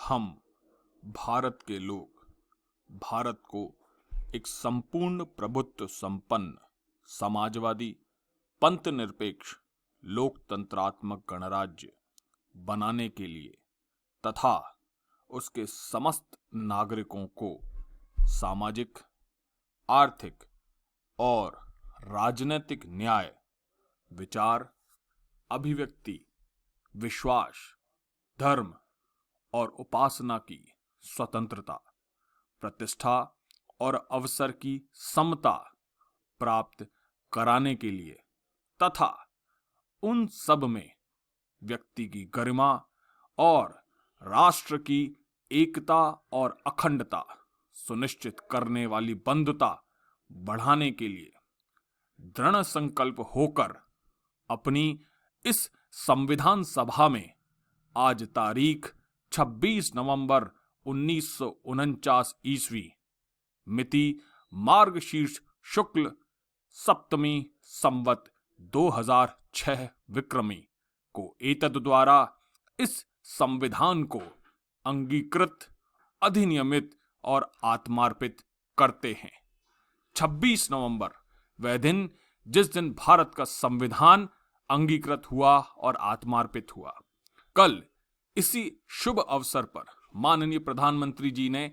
हम भारत के लोग भारत को एक संपूर्ण प्रभुत्व संपन्न समाजवादी पंथ निरपेक्ष लोकतंत्रात्मक गणराज्य बनाने के लिए तथा उसके समस्त नागरिकों को सामाजिक, आर्थिक और राजनीतिक न्याय, विचार, अभिव्यक्ति, विश्वास, धर्म और उपासना की स्वतंत्रता, प्रतिष्ठा और अवसर की समता प्राप्त कराने के लिए तथा उन सब में व्यक्ति की गरिमा और राष्ट्र की एकता और अखंडता सुनिश्चित करने वाली बंधुता बढ़ाने के लिए दृढ़ संकल्प होकर अपनी इस संविधान सभा में आज तारीख 26 नवंबर 1949 ईस्वी मिति मार्गशीर्ष शुक्ल सप्तमी संवत 2006 विक्रमी को एतद द्वारा इस संविधान को अंगीकृत, अधिनियमित और आत्मार्पित करते हैं। 26 नवंबर वह दिन जिस दिन भारत का संविधान अंगीकृत हुआ और आत्मार्पित हुआ। कल इसी शुभ अवसर पर माननीय प्रधानमंत्री जी ने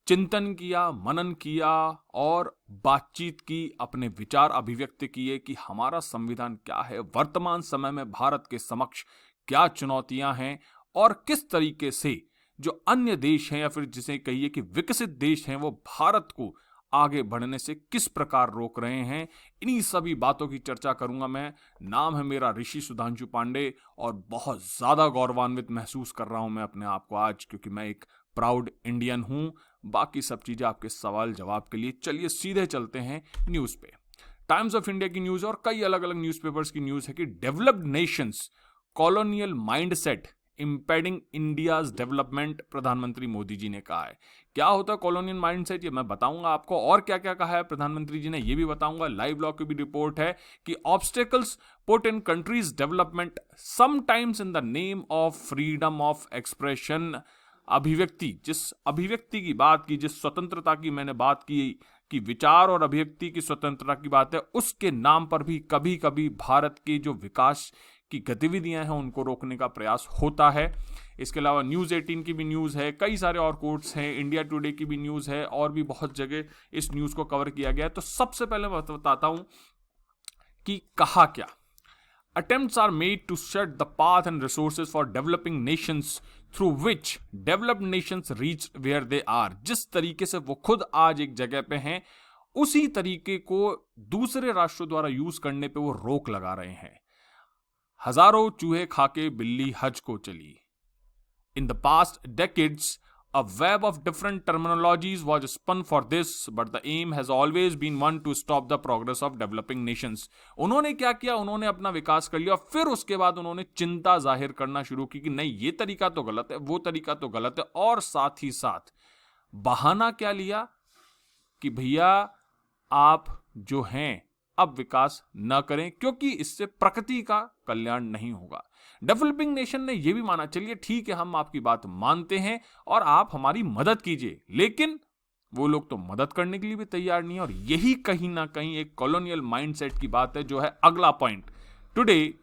चिंतन किया, मनन किया और बातचीत की, अपने विचार अभिव्यक्त किए कि हमारा संविधान क्या है, वर्तमान समय में भारत के समक्ष क्या चुनौतियां हैं और किस तरीके से जो अन्य देश हैं या फिर जिसे कहिए कि विकसित देश हैं वो भारत को आगे बढ़ने से किस प्रकार रोक रहे हैं। इन्हीं सभी बातों की चर्चा करूंगा मैं। नाम है मेरा ऋषि सुधांशु पांडे और बहुत ज्यादा गौरवान्वित महसूस कर रहा हूं मैं अपने आप को आज, क्योंकि मैं एक प्राउड इंडियन हूं। बाकी सब चीजें आपके सवाल जवाब के लिए। चलिए सीधे चलते हैं न्यूज पे। टाइम्स ऑफ इंडिया की न्यूज और कई अलग अलग न्यूज़पेपर्स की न्यूज है कि developed nations colonial mindset impeding India's development, प्रधानमंत्री मोदी जी ने कहा है। क्या होता है कॉलोनियल माइंडसेट, ये मैं बताऊंगा आपको। और क्या क्या कहा है प्रधानमंत्री जी ने, ये भी बताऊंगा। लाइव लॉ की भी रिपोर्ट है कि obstacles put in countries development sometimes in the name of freedom of expression. अभिव्यक्ति, जिस अभिव्यक्ति की बात की, जिस स्वतंत्रता की मैंने बात की कि विचार और अभिव्यक्ति की स्वतंत्रता की बात है, उसके नाम पर भी कभी कभी भारत के जो विकास की गतिविधियां हैं उनको रोकने का प्रयास होता है। इसके अलावा न्यूज़ 18 की भी न्यूज़ है, कई सारे और कोर्ट्स हैं, इंडिया टुडे की भी न्यूज़ है और भी बहुत जगह इस न्यूज़ को कवर किया गया है। तो सबसे पहले मैं बताता हूं कि कहा क्या। Attempts are made to shut the path and resources for developing nations through which developed nations reach where they are। जिस तरीके से वो खुद आज एक जगह पे हैं, उसी तरीके को दूसरे राष्ट्रों द्वारा यूज करने पे वो रोक लगा रहे हैं। हजारों चूहे खाके बिल्ली हज को चली। In the past decades, a web of different terminologies was spun for this, but the aim has always been one to stop the progress of developing nations। उन्होंने क्या किया, उन्होंने अपना विकास कर लिया, फिर उसके बाद उन्होंने चिंता जाहिर करना शुरू की कि नहीं ये तरीका तो गलत है, वो तरीका तो गलत है। और साथ ही साथ बहाना क्या लिया कि भैया आप जो हैं अब विकास न करें, क्योंकि इससे प्रकृति का कल्याण नहीं होगा। डेवलपिंग नेशन ने यह भी माना, चलिए ठीक है हम आपकी बात मानते हैं और आप हमारी मदद कीजिए, लेकिन वो लोग तो मदद करने के लिए भी तैयार नहीं है। और यही कहीं ना कहीं एक कॉलोनियल माइंडसेट की बात है, जो है अगला point. Today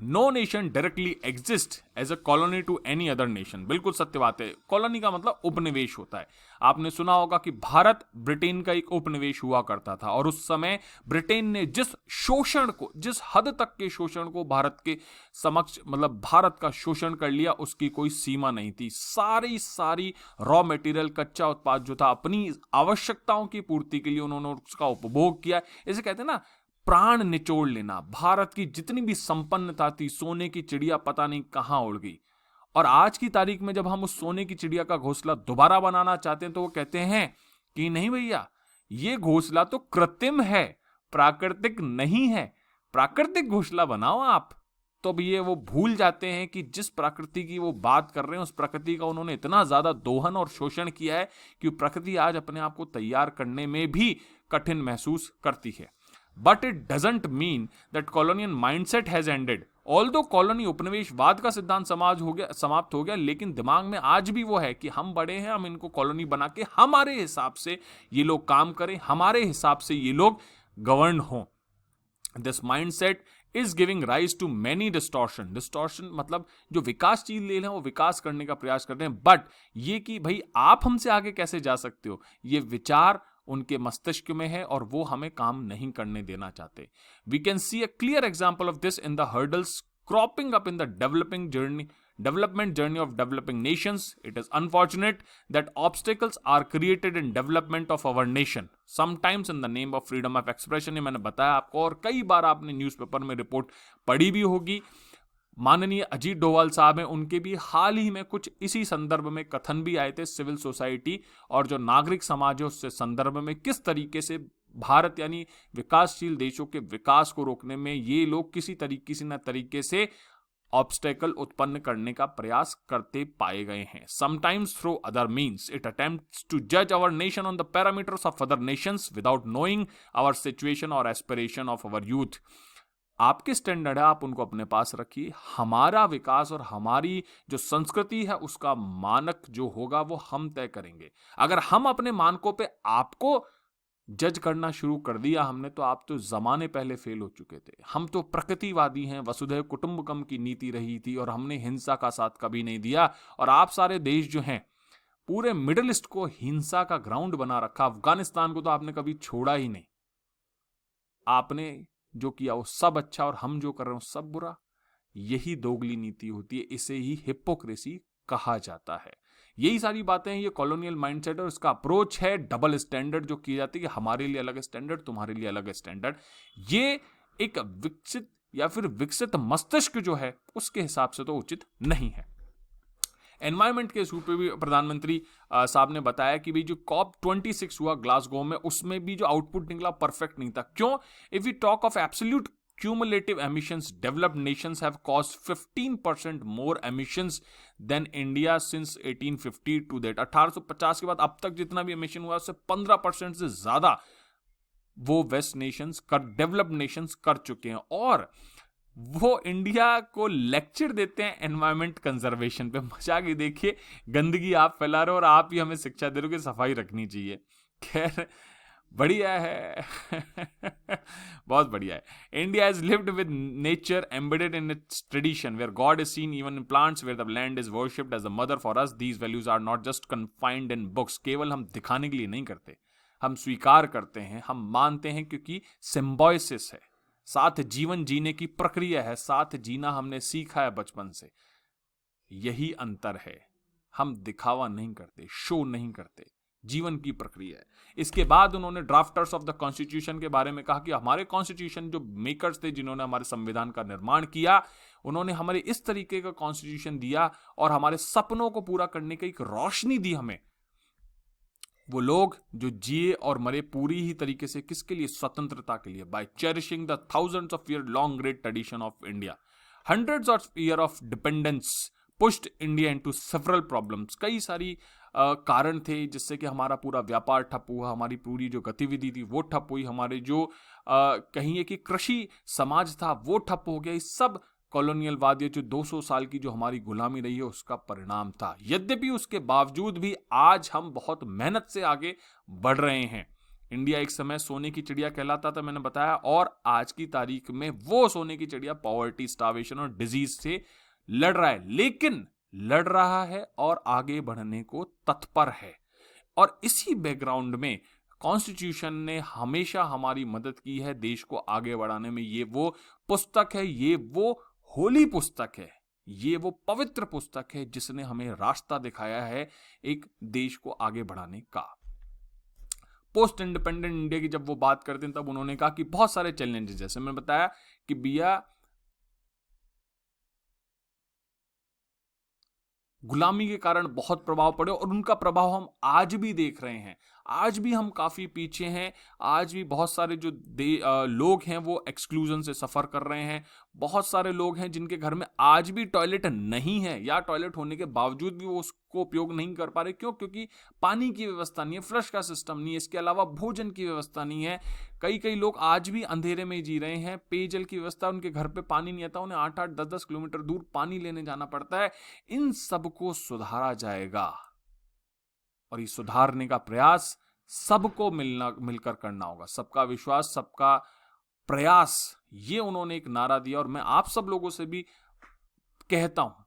no nation directly exist as a colony to any other nation. बिल्कुल सत्य बात है। कॉलोनी का मतलब उपनिवेश होता है। आपने सुना होगा कि भारत ब्रिटेन का एक उपनिवेश हुआ करता था और उस समय ब्रिटेन ने जिस शोषण को, जिस हद तक के शोषण को भारत के समक्ष, मतलब भारत का शोषण कर लिया, उसकी कोई सीमा नहीं थी। सारी रॉ मटेरियल, कच्चा उत्पाद जो था, अपनी आवश्यकताओं की पूर्ति के लिए उन्होंने उसका उपभोग किया। इसे कहते हैं ना प्राण निचोड़ लेना। भारत की जितनी भी संपन्नता थी, सोने की चिड़िया पता नहीं कहां उड़ गई। और आज की तारीख में जब हम उस सोने की चिड़िया का घोंसला दोबारा बनाना चाहते हैं तो वो कहते हैं कि नहीं भैया, ये घोंसला तो कृत्रिम है, प्राकृतिक नहीं है, प्राकृतिक घोंसला बनाओ आप। तो अब ये वो भूल जाते हैं कि जिस प्रकृति की वो बात कर रहे हैं, उस प्रकृति का उन्होंने इतना ज्यादा दोहन और शोषण किया है कि प्रकृति आज अपने आप को तैयार करने में भी कठिन महसूस करती है। But it doesn't mean that colonial mindset has ended although colony उपनिवेशवाद का सिद्धांत समाप्त हो गया, लेकिन दिमाग में आज भी वो है कि हम बड़े हैं, हम इनको कॉलोनी बना के हमारे हिसाब से ये लोग काम करें, हमारे हिसाब से ये लोग गवर्न हों। This mindset is giving rise to many distortion. Distortion मतलब जो विकासशील ले हैं वो विकास करने का प्रयास करते हैं, बट ये कि भाई आप हमसे आगे कैसे जा सकते हो, ये विचार उनके मस्तिष्क में है और वो हमें काम नहीं करने देना चाहते। We can see a clear example of this in the hurdles cropping up in the development journey of developing nations. It is unfortunate that obstacles are created in development of our nation, sometimes in the name of freedom of expression। ये मैंने बताया आपको, और कई बार आपने newspaper में report पढ़ी भी होगी। माननीय अजीत डोभाल साहब हैं, उनके भी हाल ही में कुछ इसी संदर्भ में कथन भी आए थे। सिविल सोसाइटी और जो नागरिक समाज है उससे संदर्भ में किस तरीके से भारत यानी विकासशील देशों के विकास को रोकने में ये लोग किसी न तरीके से ऑब्स्टेकल उत्पन्न करने का प्रयास करते पाए गए हैं। Sometimes through other means it attempts to जज our nation on the parameters of other nations without knowing our situation और एस्पिरेशन ऑफ अवर यूथ। आपके स्टैंडर्ड है, आप उनको अपने पास रखिए। हमारा विकास और हमारी जो संस्कृति है उसका मानक जो होगा वो हम तय करेंगे। अगर हम अपने मानकों पे आपको जज करना शुरू कर दिया हमने, तो आप तो जमाने पहले फेल हो चुके थे। हम तो प्रकृतिवादी हैं, वसुधैव कुटुंबकम की नीति रही थी और हमने हिंसा का साथ कभी नहीं दिया। और आप सारे देश जो हैं पूरे मिडिल ईस्ट को हिंसा का ग्राउंड बना रखा। अफगानिस्तान को तो आपने कभी छोड़ा ही नहीं। आपने जो किया वो सब अच्छा और हम जो कर रहे हैं वो सब बुरा। यही दोगली नीति होती है, इसे ही हिपोक्रेसी कहा जाता है। यही सारी बातें हैं, ये कॉलोनियल माइंडसेट और इसका अप्रोच है डबल स्टैंडर्ड जो की जाती है कि हमारे लिए अलग स्टैंडर्ड, तुम्हारे लिए अलग स्टैंडर्ड। ये एक विकसित या फिर विकसित मस्तिष्क जो है उसके हिसाब से तो उचित नहीं है। एनवायरमेंट के इशू पे भी प्रधानमंत्री साहब ने बताया कि भाई जो COP26 हुआ ग्लासगो में, उसमें भी जो आउटपुट निकला परफेक्ट नहीं था। क्यों? If we talk of absolute cumulative emissions, developed nations have caused 15% more emissions than India since 1850 to date। 1850 के बाद अब तक जितना भी emission हुआ उससे 15% से ज्यादा वो वेस्ट नेशंस डेवलप्ड नेशंस कर चुके हैं। और वो इंडिया को लेक्चर देते हैं एनवायरमेंट कंजर्वेशन पे। मजाक ही देखिए, गंदगी आप फैला रहे हो और आप ही हमें शिक्षा दे रहे हो कि सफाई रखनी चाहिए। खैर बढ़िया है बहुत बढ़िया है। India has lived with nature embedded in its tradition where God is seen even in plants where the land is worshipped as a mother for us. These values are not just confined in books. केवल हम दिखाने के लिए नहीं करते, हम स्वीकार करते हैं, हम मानते हैं, क्योंकि सिम्बॉयसिस है, साथ जीवन जीने की प्रक्रिया है, साथ जीना हमने सीखा है बचपन से। यही अंतर है, हम दिखावा नहीं करते, शो नहीं करते, जीवन की प्रक्रिया है। इसके बाद उन्होंने ड्राफ्टर्स ऑफ द कॉन्स्टिट्यूशन के बारे में कहा कि हमारे कॉन्स्टिट्यूशन जो मेकर्स थे, जिन्होंने हमारे संविधान का निर्माण किया, उन्होंने हमारे इस तरीके का कॉन्स्टिट्यूशन दिया और हमारे सपनों को पूरा करने की एक रोशनी दी हमें। वो लोग जो जिए और मरे पूरी ही तरीके से किसके लिए? स्वतंत्रता के लिए। By cherishing the thousands of year long great tradition of India, hundreds of year of dependence pushed India into several problems. कई सारी कारण थे जिससे कि हमारा पूरा व्यापार ठप हुआ, हमारी पूरी जो गतिविधि थी वो ठप हुई, हमारे जो कहिए कि कृषि समाज था वो ठप हो गया। इस सब कॉलोनियलवाद, ये जो 200 साल की जो हमारी गुलामी रही है उसका परिणाम था। यद्यपि उसके बावजूद भी आज हम बहुत मेहनत से आगे बढ़ रहे हैं। इंडिया एक समय सोने की चिड़िया कहलाता था, मैंने बताया, और आज की तारीख में वो सोने की चिड़िया पॉवर्टी, स्टार्वेशन और डिजीज से लड़ रहा है, लेकिन लड़ रहा है और आगे बढ़ने को तत्पर है। और इसी बैकग्राउंड में कॉन्स्टिट्यूशन ने हमेशा हमारी मदद की है देश को आगे बढ़ाने में। ये वो पुस्तक है, ये वो होली पुस्तक है, ये वो पवित्र पुस्तक है जिसने हमें रास्ता दिखाया है एक देश को आगे बढ़ाने का। पोस्ट इंडिपेंडेंट इंडिया की जब वो बात करते हैं तब उन्होंने कहा कि बहुत सारे चैलेंजेस, जैसे मैंने बताया कि भैया गुलामी के कारण बहुत प्रभाव पड़े और उनका प्रभाव हम आज भी देख रहे हैं। आज भी हम काफ़ी पीछे हैं। आज भी बहुत सारे जो लोग हैं वो एक्सक्लूजन से सफ़र कर रहे हैं। बहुत सारे लोग हैं जिनके घर में आज भी टॉयलेट नहीं है, या टॉयलेट होने के बावजूद भी वो उसको उपयोग नहीं कर पा रहे। क्यों? क्योंकि पानी की व्यवस्था नहीं है, फ्लश का सिस्टम नहीं है, इसके अलावा भोजन की व्यवस्था नहीं है। कई कई लोग आज भी अंधेरे में जी रहे हैं। पेयजल की व्यवस्था, उनके घर पे पानी नहीं आता, उन्हें 8-8 10-10 किलोमीटर दूर पानी लेने जाना पड़ता है। इन सबको सुधारा जाएगा, और ये सुधारने का प्रयास सबको मिलकर करना होगा। सबका विश्वास, सबका प्रयास, ये उन्होंने एक नारा दिया। और मैं आप सब लोगों से भी कहता हूं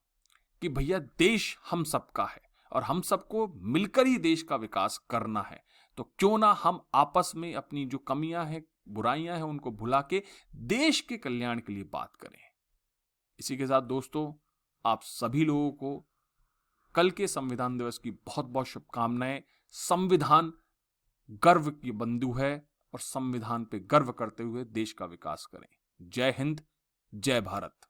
कि भैया, देश हम सबका है और हम सबको मिलकर ही देश का विकास करना है। तो क्यों ना हम आपस में अपनी जो कमियां हैं, बुराइयां हैं, उनको भुला के देश के कल्याण के लिए बात करें। इसी के साथ दोस्तों, आप सभी लोगों को कल के संविधान दिवस की बहुत बहुत शुभकामनाएं। संविधान गर्व की बंधु है, और संविधान पे गर्व करते हुए देश का विकास करें। जय हिंद, जय भारत।